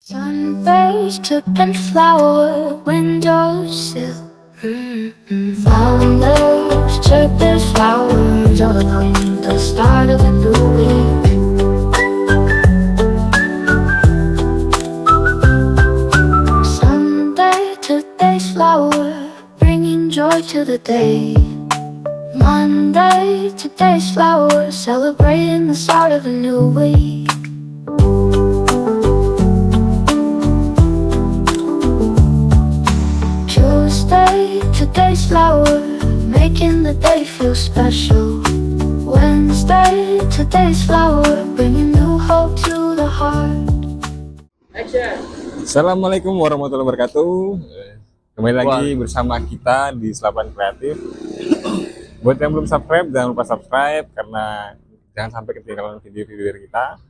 Sun-based and flower windowsill. Flowers, chirping flowers on the start of a new week. Sunday, today's flower, bringing joy to the day. Monday, today's flower, celebrating the start of a new week. Tuesday, today's flower, making the day feel special. Wednesday, today's flower, bringing new hope to the heart. Assalamualaikum warahmatullahi wabarakatuh. Kembali lagi bersama kita di Selapan Kreatif. Buat yang belum subscribe, jangan lupa subscribe karena jangan sampai ketinggalan video-video dari kita.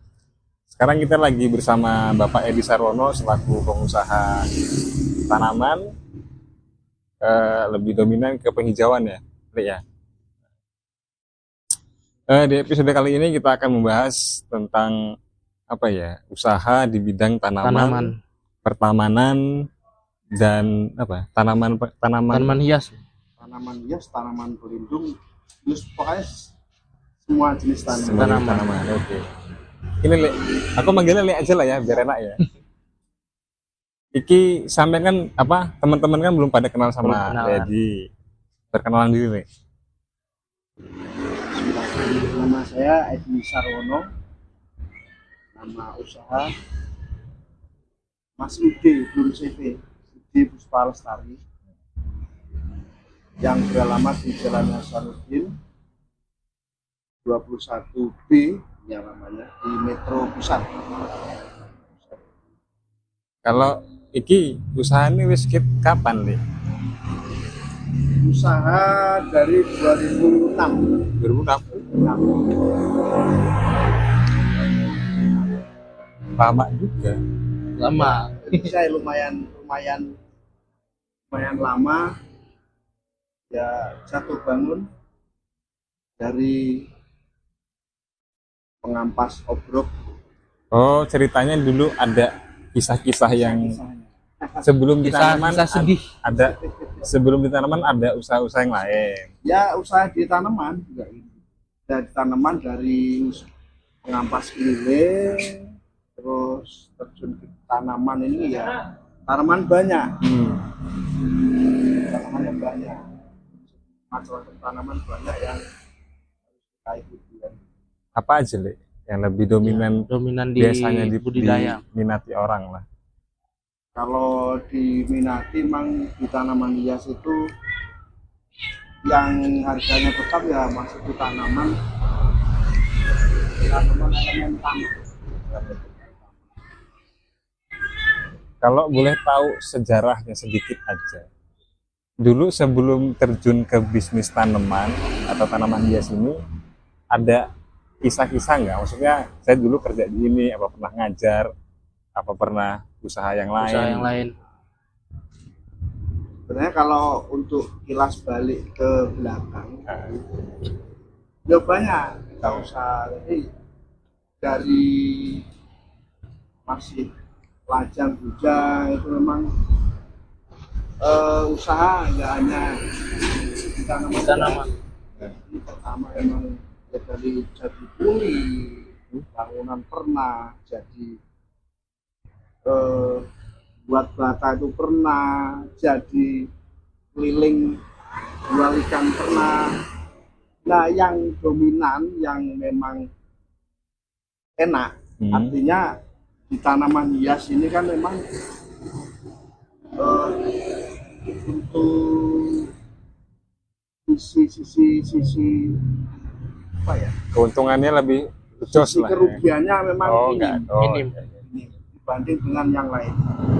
Sekarang kita lagi bersama Bapak Edi Sarwono selaku pengusaha tanaman, lebih dominan ke penghijauan ya, ya. Di episode kali ini kita akan membahas tentang usaha di bidang tanaman. Pertamanan dan tanaman hias, tanaman pelindung, terus pokoknya semua jenis tanaman. Oke. Ini Le, aku manggilnya Le aja lah ya, biar enak ya. Iki sampai kan teman-teman kan belum pada kenal sama Edi. Perkenalan diri Le. Nama saya Edi Sarwono, nama usaha Mas Ude Blum CV, Ude Puspa Lestari, yang beralamat di Jalan Hasanuddin 21B ya namanya, di Metro Pusat. Kalau iki usaha ini wis kapan Le? Usaha dari 2006. 2006. Lama juga. Lama. Jadi saya lumayan lama ya, jatuh bangun dari pengampas obrok. Oh, ceritanya dulu ada kisah-kisah yang sebelum di tanaman sedih. Ada sebelum di tanaman ada usaha-usaha yang lain. Ya, usaha di tanaman juga gitu. Dari tanaman, dari pengampas keliling, terus terjun ke tanaman ini ya, tanaman banyak. Tanamannya banyak. Macam-macam tanaman banyak yang harus kita ikuti. Apa aja Le yang lebih dominan biasanya budidaya, diminati orang lah? Kalau diminati memang di tanaman hias itu yang harganya tetap ya masuk di tanaman elemen tanah. Kalau boleh tahu sejarahnya sedikit aja. Dulu sebelum terjun ke bisnis tanaman atau tanaman hias ini, ada kisah-kisah nggak? Maksudnya saya dulu kerja di ini, apa pernah ngajar, apa pernah usaha yang lain? Sebenarnya kalau untuk kilas balik ke belakang, ya banyak kita usaha. Jadi dari masih lajang bujang itu memang usaha nggak hanya di tanaman. Ini pertama memang ya dari jadi kuli, bangunan pernah, jadi buat bata itu pernah, jadi keliling jual ikan pernah. Nah, yang dominan yang memang enak, artinya di tanaman hias ini kan memang untuk sisi apa ya, keuntungannya lebih jos lah. Kerugiannya memang minim okay. Dibanding dengan yang lain.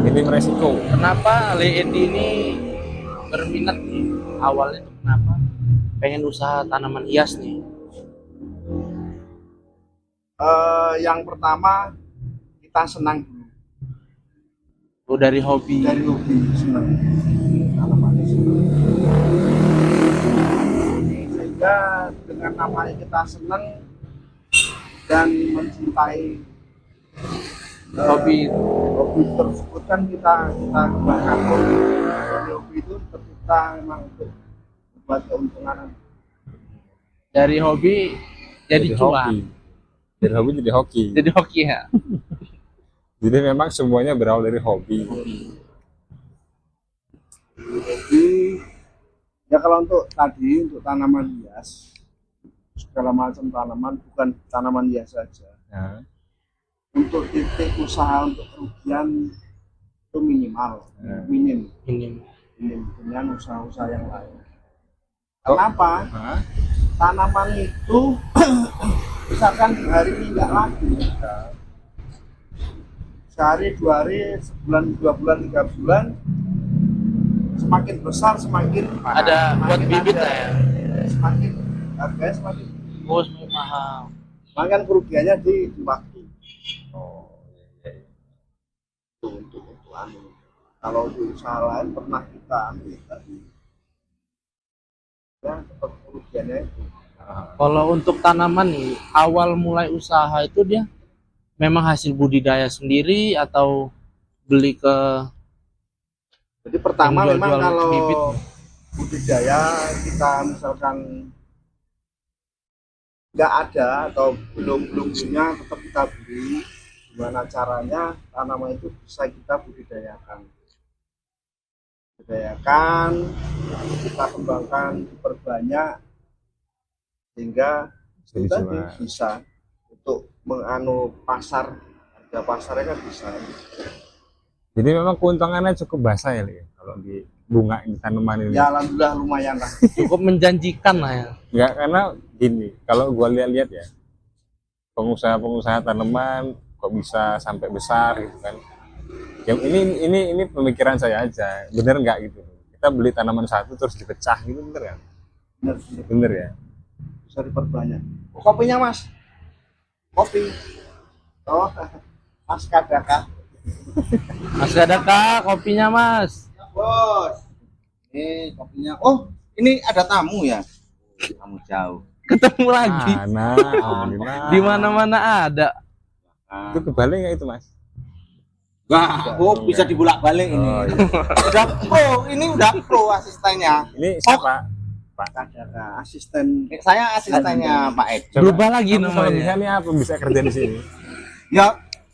Minim resiko. Kenapa Le Edi ini berminat nih? Awalnya itu kenapa pengen usaha tanaman hias nih? Yang pertama kita senang dulu. Dari hobi. Dari hobi senang. Tanaman senang. Sehingga dengan namanya kita senang dan mencintai Hobi hobi tersebut kan kita kembangkan hobi. Hobi itu tercipta memang untuk membuat keuntungan. dari hobi jadi hoki. cuan. Dari hobi jadi hoki. Jadi hoki ya. Jadi memang semuanya berawal dari hobi. Hobi ya kalau untuk tadi untuk tanaman hias segala macam tanaman, bukan tanaman hias saja. Nah, Untuk titik usaha untuk kerugian itu minimal, minim dengan usaha-usaha yang lain. Kenapa? Hah? Tanaman itu misalkan hari ini nggak laku, sehari, 2 hari, sebulan, 2 bulan, 3 bulan, semakin besar semakin Ada buat semakin bibit ada. lah ya. Semakin harganya semakin Oh, semakin mahal. makan kerugiannya di waktu. Oh, iya, iya. Itu untuk anu. Kalau di usaha lain pernah kita ambil tadi, ya tetap kerugiannya itu. Kalau untuk tanaman nih, awal mulai usaha itu dia memang hasil budidaya sendiri atau beli ke Jadi pertama yang memang jual-jual kalau bibit? budidaya kita misalkan nggak ada atau belum punya, tetap kita beli. Gimana caranya tanaman itu bisa kita budidayakan, kita kembangkan, diperbanyak sehingga Bisa itu tadi dijual. bisa untuk menganu pasar, harga pasarnya kan bisa. Jadi memang keuntungannya cukup basah ya, Li, kalau di bunga di tanaman ini. Ya alhamdulillah lumayan lah. cukup menjanjikan lah ya. Enggak, karena gini, kalau gua lihat-lihat ya, pengusaha-pengusaha tanaman kok bisa sampai besar gitu kan. Yang ini pemikiran saya aja, bener nggak gitu? Kita beli tanaman satu terus dipecah gitu, bener kan? Bener, Bener ya. bisa diperbanyak. Kopinya mas, kopi. Oh, mas kadaka. Mas ada kak kopinya mas? Bos, ini kopinya. Oh, ini ada tamu ya? Tamu jauh. Ketemu lagi. Nah, alhamdulillah. Di mana-mana ada. Itu kebalik nggak itu, Mas? Wah, oh bisa dibulak-balik ini. Oh, iya. Udah pro, ini udah pro asistennya. Ini siapa? Pak. Kadaka, asisten. Saya asistennya Pak Ed. Coba. Berubah lagi Kamu kalau bisa namanya. nih apa bisa kerja di sini? Ya,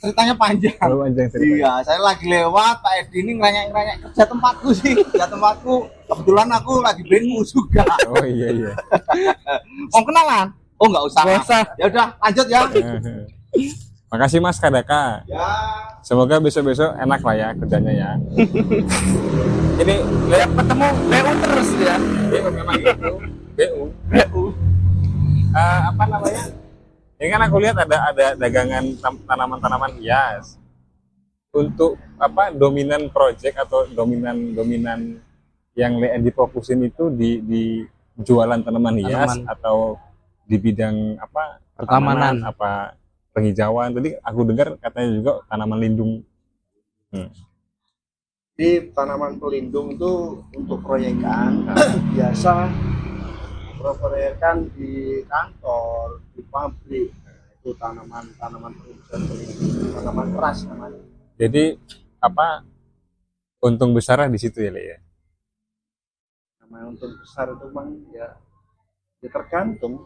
ceritanya panjang. Kalau panjang cerita. Iya, saya lagi lewat Pak Ed ini ngeranyek-ngeranyek kerja tempatku sih. Kerja tempatku. Kebetulan aku lagi bingung juga. Oh iya iya. Mau kenalan? Oh, nggak usah. Nggak usah. Ya udah, lanjut ya. Makasih Mas Kadaka. Ya. Semoga besok-besok enak lah ya kerjanya ya. Ini Ya, ketemu BU terus ya. BU memang gitu. BU. Apa namanya? Ini kan aku lihat ada dagangan tanaman-tanaman hias. Untuk apa dominan project atau dominan yang difokusin itu di jualan tanaman hias Tanaman. atau di bidang apa Pertamanan. apa penghijauan. Tadi aku dengar katanya juga tanaman lindung. Di tanaman pelindung itu untuk proyekan biasa proyekan di kantor, di pabrik. Itu tanaman pelindung, tanaman keras namanya. Jadi apa untung besar di situ ya, Le ya. Namanya untuk besar itu bang ya, ya tergantung.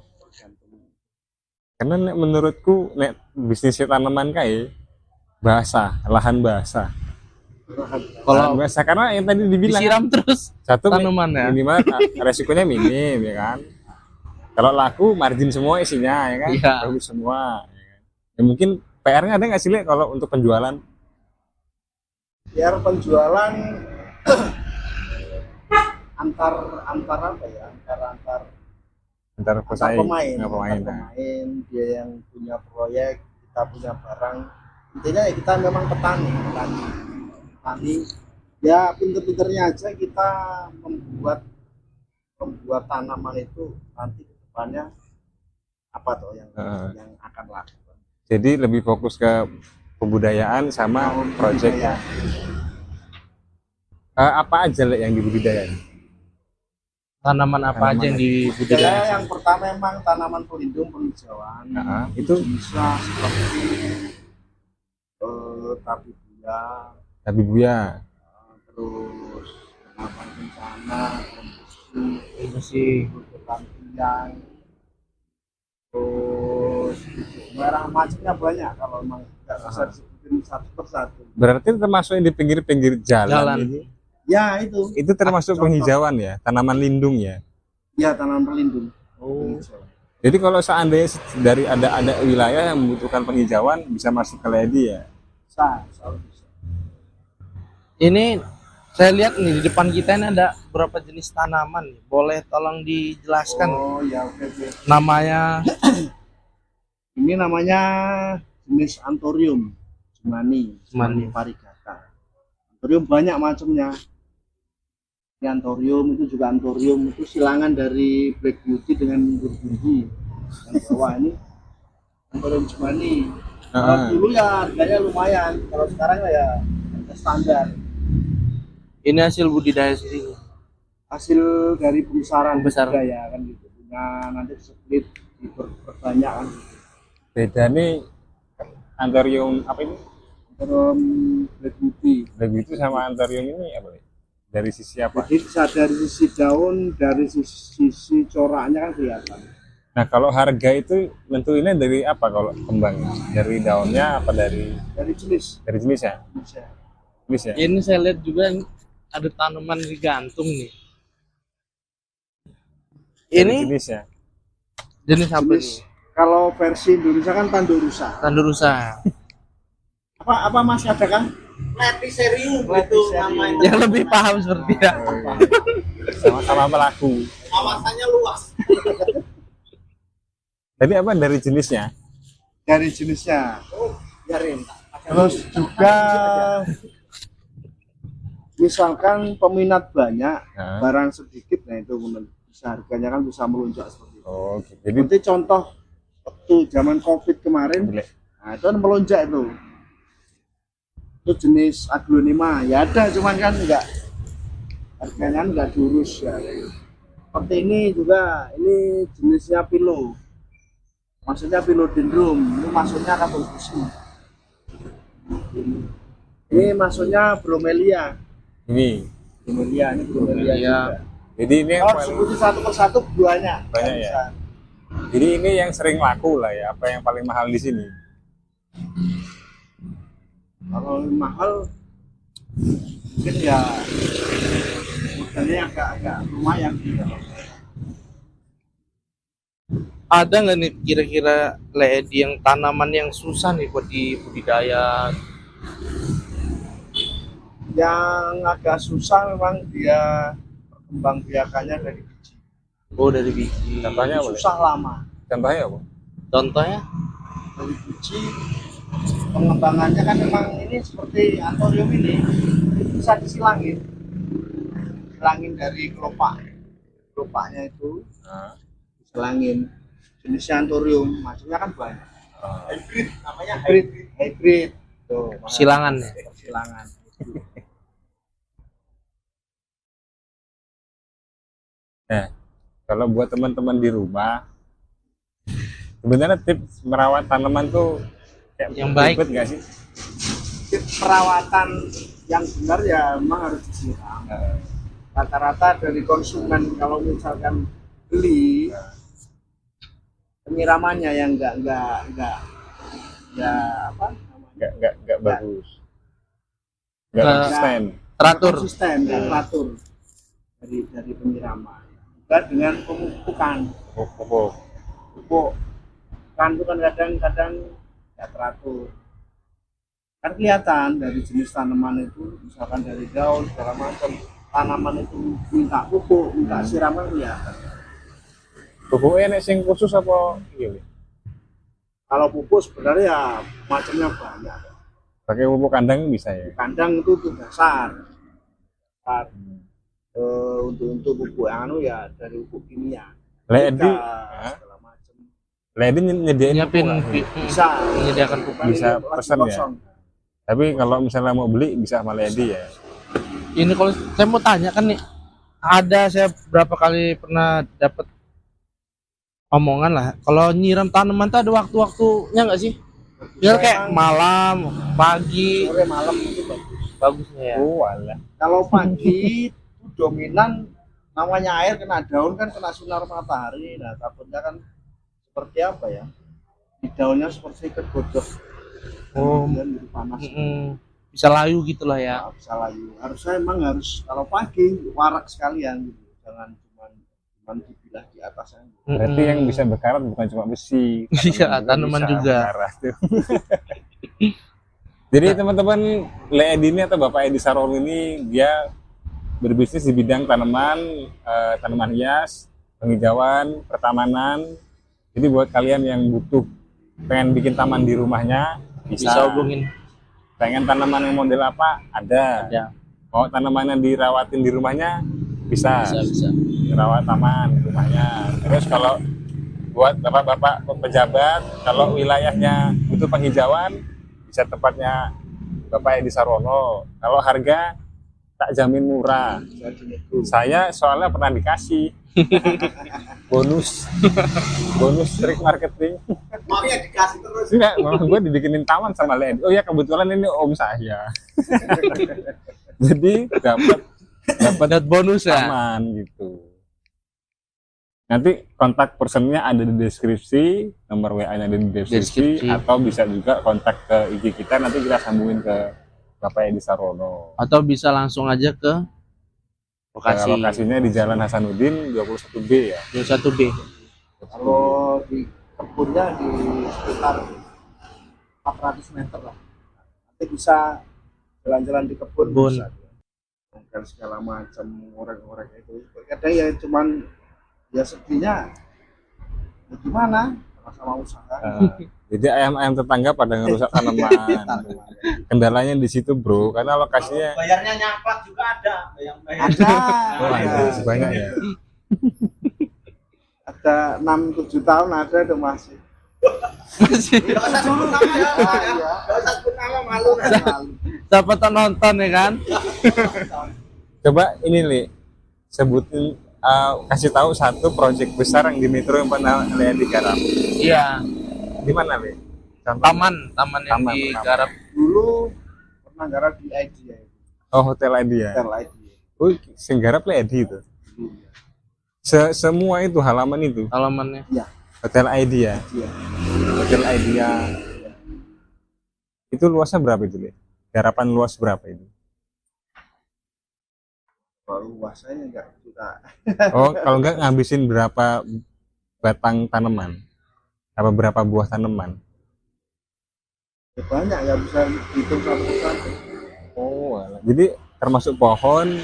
Karena menurutku bisnis tanaman kayak lahan basah. Kalau Lahan basah karena yang tadi dibilang disiram terus satu tanamannya. minimal resikonya minim ya kan. Kalau laku margin semua isinya ya kan, Iya. bagus semua. Ya kan? Ya mungkin PR-nya ada nggak sih Le kalau untuk penjualan? Biar penjualan antar apa ya, antar Antar pesaing, pemain, nggak pemain. antar Nah. pemain, dia yang punya proyek, kita punya barang. Intinya ya kita memang petani. Ya pinter-pinternya aja kita membuat tanaman itu nanti ke depannya apa toh yang akan laku. Jadi lebih fokus ke pembudayaan sama project ya. Apa aja Le yang dibudidayain? Tanaman apa aja yang Budidaya dibudidaya? yang pertama memang tanaman pelindung penghijauan. Itu Bisa seperti tapi dia Tapi buya. terus pengaman bencana, Masih pertanian, terus merah macamnya banyak kalau memang nggak bisa disebutin satu persatu. Berarti termasuk yang di pinggir-pinggir jalan, jalan. ini. Ya itu Itu termasuk Contoh. penghijauan ya, tanaman lindung ya. ya tanaman pelindung. Oh. Jadi kalau seandainya dari ada wilayah yang membutuhkan penghijauan bisa masuk ke Ledi ya. Bisa, selalu bisa. Ini saya lihat nih di depan kita ini ada beberapa jenis tanaman nih. Boleh tolong dijelaskan Oh ya oke. namanya? Ini namanya jenis Anthurium Jemani variegata. Anthurium banyak macamnya. Ini Anthurium, itu juga Anthurium, itu silangan dari Black Beauty dengan Burgundy. Yang bawah ini Anthurium Jemani. Kalau dulu ya harganya lumayan, kalau sekarang ya harga standar. Ini hasil budidaya sendiri. Hasil dari pembesaran Pembesaran. juga ya kan gitu. Punya nanti split diperbanyak kan. Beda nih Anthurium apa ini? Anthurium Black Beauty. Lebih itu sama Anthurium ini apa nih? Dari sisi apa? Jadi bisa dari sisi daun, dari sisi coraknya kan kelihatan. Nah kalau harga itu nentuinnya dari apa kalau kembangnya? Dari daunnya apa dari Jenis. jenisnya? Bisa. Jenis ya? Ini saya lihat juga ada tanaman digantung nih. Dari Ini jenisnya. jenis apa Jenis nih? kalau versi Indonesia kan tandurusa. Tandurusa. Apa masih ada kan? Letiserium itu Letiserium. namanya. Yang lebih paham seperti ya. Sama-sama pelaku. Kawasannya luas. Tadi apa dari jenisnya? Dari jenisnya. Biarin. Terus juga misalkan peminat banyak, Nah. barang sedikit, nah itu bisa harganya kan bisa melonjak seperti itu. Oh, gitu. Jadi Jadi contoh waktu zaman COVID kemarin, Boleh. nah itu kan melonjak itu. Itu jenis aglonema, ya ada cuman kan enggak harganya enggak diurus ya. Seperti ini juga, ini jenisnya pilo. Maksudnya philodendron, ini masuknya katulbusi. Ini masuknya bromelia. ini. Bromelia ini bromelia Bromelia. juga. Jadi ini yang Kalau paling, sebutin satu persatu banyak. Banyak ya? Bisa. jadi ini yang sering laku lah ya. Apa yang paling mahal di sini? Kalau mahal mungkin ya modalnya agak lumayan gitu. Ada nggak nih kira-kira Ledi yang tanaman yang susah nih buat dibudidaya? Yang agak susah memang dia perkembang biakannya dari biji. Oh, dari biji. Contohnya boleh? Susah lama. Contohnya apa? Contohnya? Dari biji pengembangannya kan memang ini seperti anthurium ini bisa disilangin. Silangin dari kelopaknya itu Nah. disilangin. Jenisnya anthurium, macamnya kan banyak. Hybrid namanya Hybrid. Tuh, Silangan ya? silangan. Nah, kalau buat teman-teman di rumah, sebenarnya tips merawat tanaman tuh kayak Yang baik. ribet nggak sih? Perawatan yang benar ya memang harus disiram. Rata-rata dari konsumen kalau misalkan beli penyiramannya yang enggak ya apa namanya? Nggak bagus. Nggak Nggak- konsisten. Teratur. Konsisten dan teratur dari penyiraman. Juga dengan pemupukan. Pupuk. Pupuk kan itu kan kadang-kadang nggak teratur. Kan kelihatan dari jenis tanaman itu, misalkan dari daun segala macam, tanaman itu minta pupuk, minta siraman kelihatan. Pupuknya nek sing khusus apa iya? Kalau pupuk sebenarnya macamnya banyak. Pakai pupuk kandang bisa ya. Kandang itu tuh dasar. Untuk pupuk yang anu ya dari pupuk kimia. Ledi, Kita, segala macam. Ledi nyediain Nyiapin pupuk nggak? Bisa menyediakan pupuk. Bisa Lagi pesen ya? kosong. Tapi kalau misalnya mau beli bisa sama Ledi ya. Ini kalau saya mau tanya kan nih, ada saya berapa kali pernah dapat omongan lah, kalau nyiram tanaman tuh ada waktu-waktunya nggak sih? Misal kayak malam, pagi, sore malam itu bagus. bagusnya ya. Oh, alah. Kalau pagi itu dominan namanya air kena daun kan kena sinar matahari. Nah takutnya kan seperti apa ya? Di daunnya seperti kegodok. Oh. Kemudian jadi panas. Bisa layu gitulah ya. Nggak bisa layu. Harusnya emang harus kalau pagi warak sekalian gitu. Jangan cuman dibilah di atasnya. Berarti yang bisa berkarat bukan cuma besi, Iya, tanaman bisa juga. berkarat tuh. Jadi teman-teman, Le Edi ini atau Bapak Edi Sarono ini dia berbisnis di bidang tanaman, tanaman hias, penghijauan, pertamanan. Jadi buat kalian yang butuh pengen bikin taman di rumahnya Bisa hubungin. Pengen tanaman yang model apa? Ada. Mau tanamannya dirawatin di rumahnya bisa. Bisa. Rawat taman di rumahnya. Terus kalau buat bapak-bapak pejabat, kalau wilayahnya butuh penghijauan, bisa tempatnya Bapak Edi Sarono. Kalau harga tak jamin murah. Saya soalnya pernah dikasih bonus trik marketing. Makanya dikasih terus. Enggak, malah gue dibikinin taman sama Le Edi. Oh ya kebetulan ini om saya. Jadi dapat bonus ya. taman gitu. Nanti kontak personnya ada di deskripsi, nomor WA-nya ada di deskripsi, atau bisa juga kontak ke IG kita, nanti kita sambungin ke Bapak Edi Sarono. Atau bisa langsung aja ke lokasi. Lokasinya di Jalan Hasanuddin 21B ya. 21B. Kalau di kebunnya di sekitar 400 meter lah. Nanti bisa jalan-jalan di kebun. Bisa. Dan segala macam orang-orang itu. Kadang ya cuman ya sedihnya ya gimana sama usaha. Jadi ayam-ayam tetangga pada ngerusak tanaman. Kendalanya di situ bro, karena lokasinya Bayarnya nyaplak juga ada. Bayar. Ada. oh, ada sebanyak ya. Ada 6-7 tahun ada itu masih. Gak usah sebut nama ya. Gak usah sebut nama, malu. Siapa tuh nonton ya kan? Coba ini Li, sebutin kasih tahu satu proyek besar yang di Metro yang pernah Le Edi garap. Iya. Di mana Li? Taman yang Taman, digarap. Dulu pernah garap di Idea. Oh, Hotel Idea. Hotel Idea. Oh, sing garap Le Edi itu. Semua itu halaman itu. Halamannya. Iya. Hotel Idea. Iya. Hotel Idea. Itu luasnya berapa itu, Li? Garapan luas berapa itu? Kalau luasnya enggak juga. Oh, kalau enggak ngabisin berapa batang tanaman? Apa berapa buah tanaman? Ya banyak nggak bisa dihitung satu-satu. Oh, alah. Jadi termasuk pohon,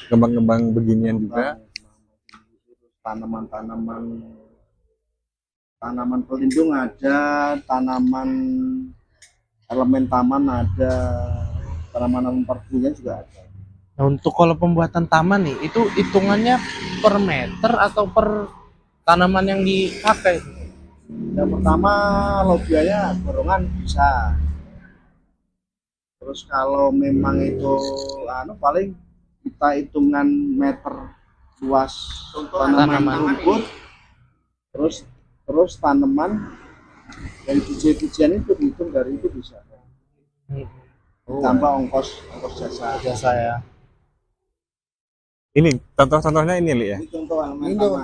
kembang-kembang beginian juga. Tanaman pelindung ada, tanaman elemen taman ada, tanaman perbunya juga ada. Nah, untuk kalau pembuatan taman nih, itu hitungannya per meter atau per tanaman yang dipakai? Yang pertama lobianya borongan bisa. Terus kalau memang itu paling kita hitungan meter luas tanaman rumput. Terus tanaman dari biji-bijian itu dihitung dari itu bisa. Tambah ongkos jasa Ya. Ini contoh-contohnya ini Li ya. Ini contoh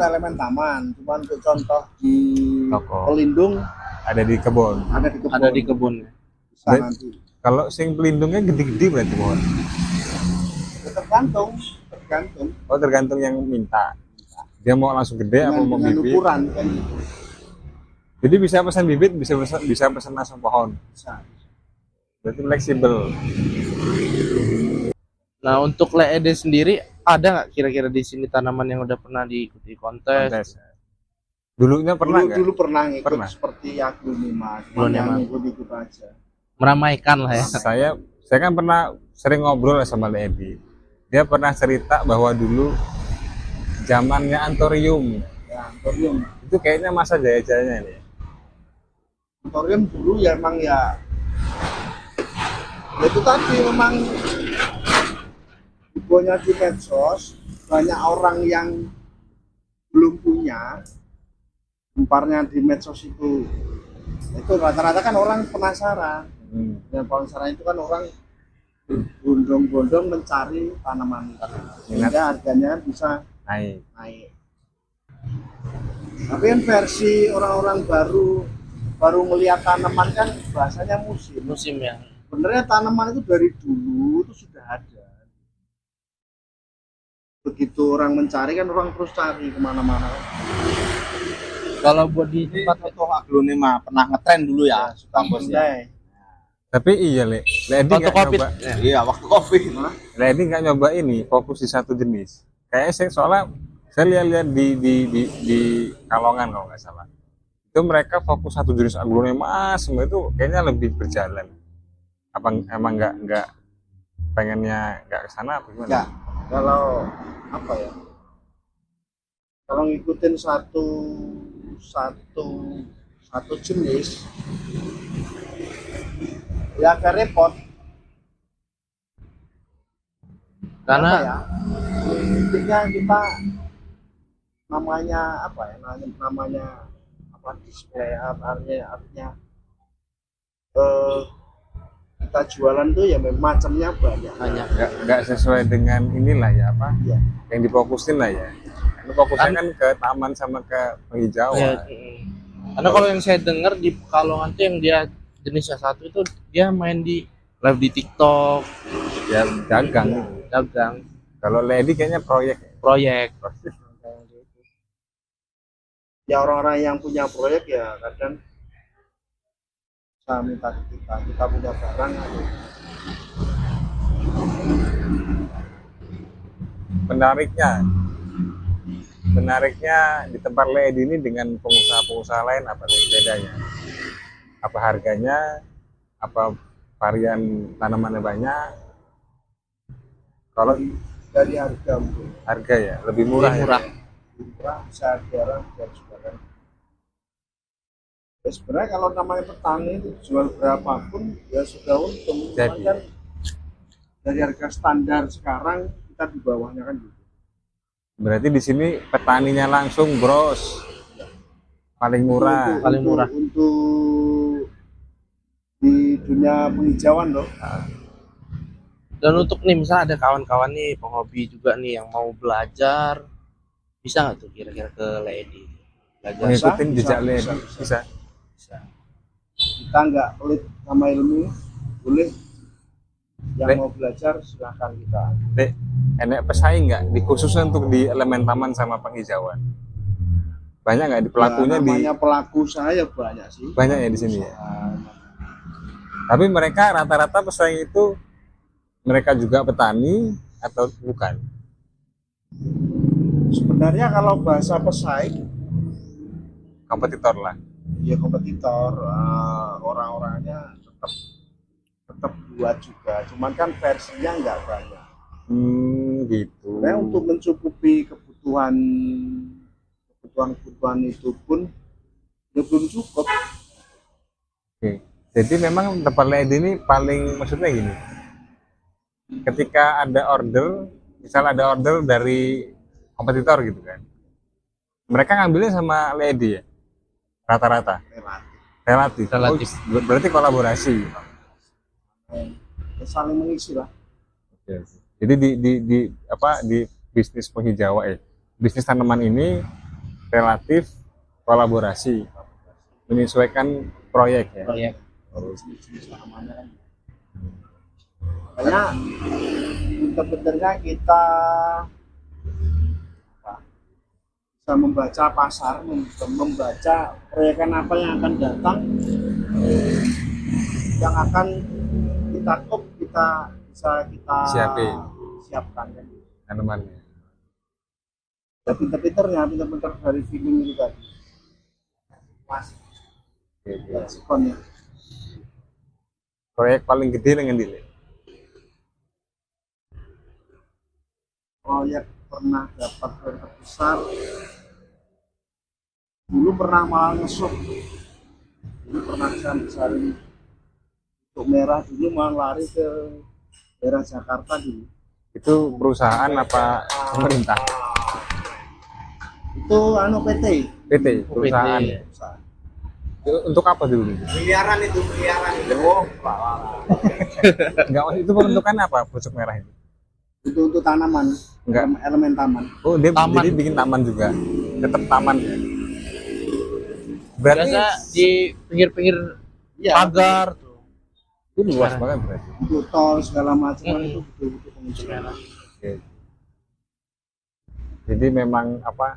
elemen taman. Cuma untuk contoh di Toko. pelindung Ada di kebun. ada di kebun. Bisa Dan- nanti. Kalau sing pelindungnya gede-gede berarti pohon. Tergantung. Oh, tergantung yang minta. Dia mau langsung gede apa mau Dengan bibit. ukuran kan gitu. Jadi bisa pesan bibit, bisa pesan langsung pohon. Bisa. Berarti fleksibel. Nah, untuk Le Edi sendiri ada nggak kira-kira di sini tanaman yang udah pernah diikuti kontes? Kontes. Dulunya pernah nggak? Dulu pernah ngikut Pernah. seperti Aglonema, Aglonema. yang ikut aja. Meramaikan lah ya. Saya kan pernah sering ngobrol sama Le Edi. Dia pernah cerita bahwa dulu zamannya Antorium Ya, Antorium. itu kayaknya masa jaya-jayanya ini. Antorium dulu ya emang ya itu tadi memang ibunya di medsos banyak orang yang belum punya gemparnya di medsos itu Itu rata-rata kan orang penasaran. Dan penasaran itu kan orang bondong-bondong mencari tanaman itu. Sehingga harganya bisa naik. Tapi kan versi orang-orang baru melihat tanaman kan bahasanya musim ya. Sebenarnya tanaman itu dari dulu itu sudah ada. Begitu orang mencari kan orang terus cari kemana-mana. Kalau buat di tempat Contoh aglonema pernah ngetren dulu ya, Suka kampusnya. pandai. Tapi iya Ledi nggak Covid. nyoba. Iya, waktu Covid. Ledi nggak nyoba ini fokus di satu jenis. Kayaknya soalnya saya lihat di Kalongan kalau nggak salah. Itu mereka fokus satu jenis aglonema semua itu kayaknya lebih berjalan. Apa emang nggak pengennya nggak ke sana apa gimana? Enggak. Kalau apa ya? Kalau ngikutin satu jenis ya agak repot. karena Apa ya? Intinya kita namanya apa ya? Namanya apa display artinya kita jualan tuh ya memang macamnya banyak. banyak. Nggak sesuai dengan inilah ya apa Iya. yang difokusin lah ya. Ini fokusnya kan ke taman sama ke penghijauan. Ya, karena kalau yang saya dengar di Pekalongan tuh yang dia jenisnya satu itu dia main di live di TikTok, Ya dagang. dagang, Kalau Ledi kayaknya proyek. proyek. Ya orang-orang yang punya proyek ya kadang bisa minta ke kita punya barang aja. Menariknya di tempat Ledi ini dengan pengusaha-pengusaha lain apa nih bedanya? Apa harganya? Apa varian tanamannya banyak? Kalau Dari harga mungkin harga ya lebih murah. Lebih murah. murah bisa jarang dan sekarang. Ya sebenarnya kalau namanya petani itu jual berapapun ya sudah untung. Cuma Jadi. kan dari harga standar sekarang kita di bawahnya kan gitu. Berarti di sini petaninya langsung bros. Paling murah. Paling murah. Untuk di dunia penghijauan loh. Dan untuk nih misalnya ada kawan-kawan nih penghobi juga nih yang mau belajar, bisa nggak tuh kira-kira ke Ledi belajar? Ngikutin Bisa, jejak bisa, Ledi bisa. bisa. Bisa. Kita nggak pelit sama ilmu, boleh. Yang Lek. mau belajar silahkan kita. Dek, enak pesaing nggak di khususnya untuk di elemen taman sama penghijauan? Banyak nggak di pelakunya Ya, di namanya pelaku saya banyak sih. banyak ya di sini ya. Nah, Tapi mereka rata-rata pesaing itu mereka juga petani atau bukan? sebenarnya kalau bahasa pesaing Kompetitor lah. ya kompetitor, orang-orangnya tetap buat juga, cuman kan versinya nggak banyak. Gitu. Nah, untuk mencukupi kebutuhan itu pun ya belum cukup. Oke. Jadi memang tempat Ledi ini paling maksudnya gini. Ketika ada order, misal ada order dari kompetitor gitu kan. Mereka ngambilnya sama Ledi ya? Rata-rata. Relatif. Relatif. Oh, berarti kolaborasi. Ya, saling mengisi lah. Oke. Jadi di bisnis penghijauan bisnis tanaman ini relatif kolaborasi menyesuaikan proyek ya. Proyek. Jenis tanamannya kan. Makanya benar-benarnya kita bisa membaca pasar, membaca proyekan apa yang akan datang, yang akan kita bisa kita siapkan kan. Tanamannya. Ya pinter-pinter dari feeling itu tadi. Mas, sikonnya. Proyek paling gede dengan Dile. Proyek pernah dapat proyek besar. Dulu pernah malah ngesuk. Dulu pernah saya besarin untuk merah, dulu malah lari ke daerah Jakarta dulu. Itu perusahaan apa pemerintah? Itu PT. PT, perusahaan. PT. Untuk apa dulu? Miliaran itu. Oh, Enggak, itu pembentukan apa pucuk merah itu? Itu untuk tanaman, Enggak. elemen taman. Oh, dia Taman. jadi bikin taman juga. Tetap taman ya. Berarti Biasa di pinggir-pinggir Iya, pagar tuh. itu luas banget berarti. untuk tol segala macam kan itu betul-betul pengunjung. Oke. Jadi memang apa?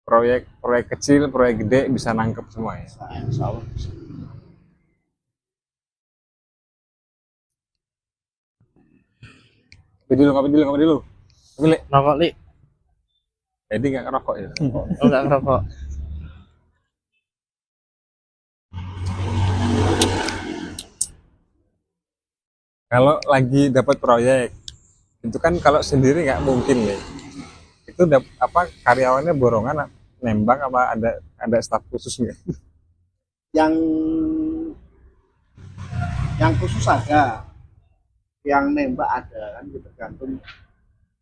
Proyek kecil, proyek gede bisa nangkep semua ya. Insya Allah. Kopi dulu. Kopi, Le. Rokok, Li. Jadi nggak ngerokok ya. Oh, enggak ngerokok. Kalau lagi dapat proyek, itu kan kalau sendiri nggak mungkin ya. Itu apa karyawannya borongan nembak apa ada staf khusus nggak? yang khusus ada, yang nembak ada kan, gitu, tergantung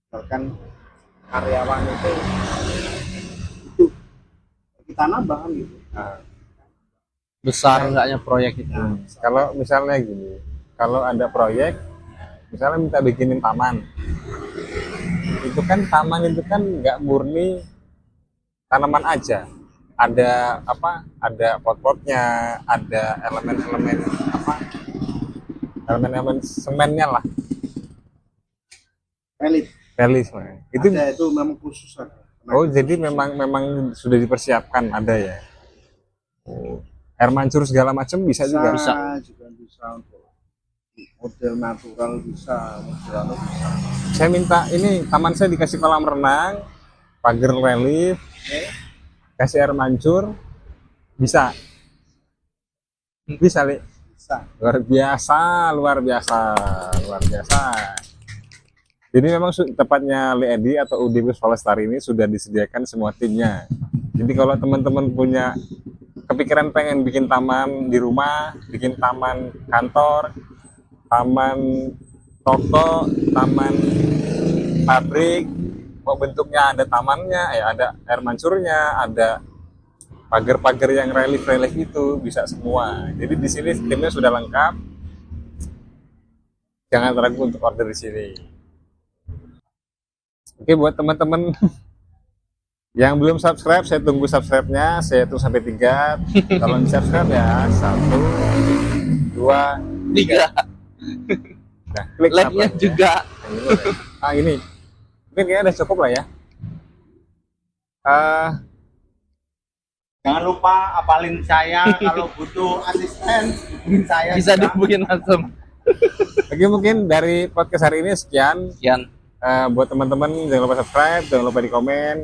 misalkan karyawan itu kita nambah kan gitu. Besar enggaknya proyek itu. Kalau misalnya gini, kalau ada proyek, misalnya minta bikinin taman, itu kan taman itu kan nggak murni tanaman aja, ada apa? Ada pot-potnya, ada elemen-elemen apa? Elemen-elemen semennya lah, relief lah. Itu Ada, itu memang khusus ada. oh jadi memang sudah dipersiapkan ada ya. Oh. Air mancur segala macam bisa juga. juga bisa untuk model natural, bisa model anu bisa. Saya minta ini taman saya dikasih kolam renang, pagar relief, kasih air mancur, bisa, Li. Bisa. Luar biasa. Jadi memang tepatnya Li Edi atau UD Polestari ini sudah disediakan semua timnya. Jadi kalau teman-teman punya kepikiran pengen bikin taman di rumah, bikin taman kantor, taman toko, taman pabrik, mau bentuknya ada tamannya, ya ada air mancurnya, ada pagar-pagar yang relief itu bisa semua. Jadi di sini timnya sudah lengkap. Jangan ragu untuk order di sini. Oke, buat teman-teman yang belum subscribe, saya tunggu subscribe-nya. Saya tuh sampai 3. Kalau di subscribe ya 1, 2, 3. Nah, klik Like-nya subscribe-nya. juga. Ini mungkin kayaknya udah cukup lah ya. jangan lupa apalin saya kalau butuh asisten hubungin saya. Bisa juga. dihubungin langsung. Oke, mungkin dari podcast hari ini sekian. Sekian. Buat teman-teman jangan lupa subscribe, jangan lupa di komen,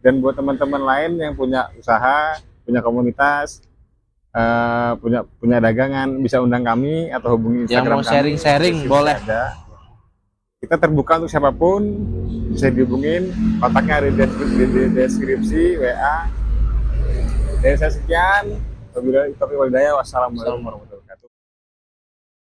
dan buat teman-teman lain yang punya usaha, punya komunitas, punya dagangan, bisa undang kami atau hubungi Yang Instagram mau kami. sharing-sharing Deskripsi boleh. ada. Kita terbuka untuk siapapun, bisa dihubungin, kontaknya ada di deskripsi WA. Dari saya sekian, wabillahi taufiq wal hidayah, wassalamualaikum warahmatullahi wabarakatuh.